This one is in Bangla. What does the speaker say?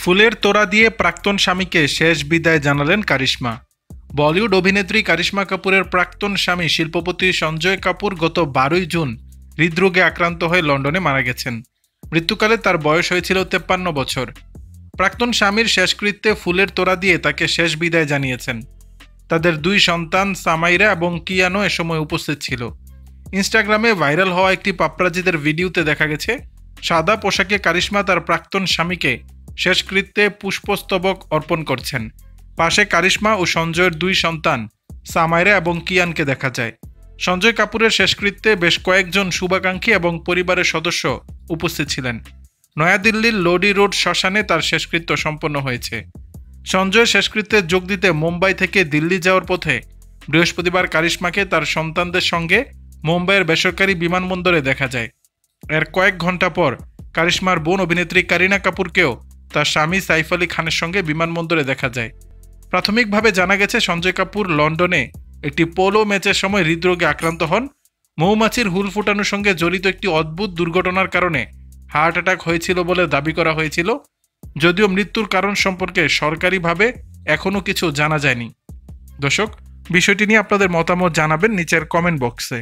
ফুলের তোড়া দিয়ে প্রাক্তন স্বামীকে শেষ বিদায় জানালেন কারিশমা। বলিউড অভিনেত্রী কারিশমা কাপুরের প্রাক্তন স্বামী শিল্পপতি সঞ্জয় কাপুর গত 12 জুন হৃদরোগে আক্রান্ত হয়ে লন্ডনে মারা গেছেন। মৃত্যুকালে তার বয়স হয়েছিল 53 বছর। প্রাক্তন স্বামীর শেষকৃত্যে ফুলের তোড়া দিয়ে তাকে শেষ বিদায় জানিয়েছেন। তাদের 2 সন্তান সামাইরা এবং কিয়ানো এ সময় উপস্থিত ছিল। ইনস্টাগ্রামে ভাইরাল হওয়া একটি পাপরাজিদের ভিডিওতে দেখা গেছে সাদা পোশাকে কারিশমা তার প্রাক্তন স্বামীকে শেষকৃত্যে পুষ্পস্তবক অর্পণ করছেন। পাশে কারিশমা ও সঞ্জয়ের 2 সন্তান সামাইরা এবং কিয়ানকে দেখা যায়। সঞ্জয় কাপুরের শেষকৃত্যে বেশ কয়েকজন শুভাকাঙ্ক্ষী এবং পরিবারের সদস্য উপস্থিত ছিলেন। নয়াদিল্লির লোডি রোড শ্মশানে তার শেষকৃত্য সম্পন্ন হয়েছে। সঞ্জয় শেষকৃত্যে যোগ দিতে মুম্বাই থেকে দিল্লি যাওয়ার পথে বৃহস্পতিবার কারিশমাকে তার সন্তানদের সঙ্গে মুম্বাইয়ের বেসরকারি বিমানবন্দরে দেখা যায়। এর কয়েক ঘন্টা পর কারিশমার বোন অভিনেত্রী কারিনা কাপুরকেও তার স্বামী সাইফ আলী খানের সঙ্গে বিমানবন্দরে দেখা যায়। প্রাথমিকভাবে জানা গেছে সঞ্জয় কাপুর লন্ডনে একটি পোলো ম্যাচের সময় হৃদরোগে আক্রান্ত হন। মৌমাছির হুল ফোটানোর সঙ্গে জড়িত একটি অদ্ভুত দুর্ঘটনার কারণে হার্ট অ্যাটাক হয়েছিল বলে দাবি করা হয়েছিল, যদিও মৃত্যুর কারণ সম্পর্কে সরকারিভাবে এখনও কিছু জানা যায়নি। দর্শক, বিষয়টি নিয়ে আপনাদের মতামত জানাবেন নিচের কমেন্ট বক্সে।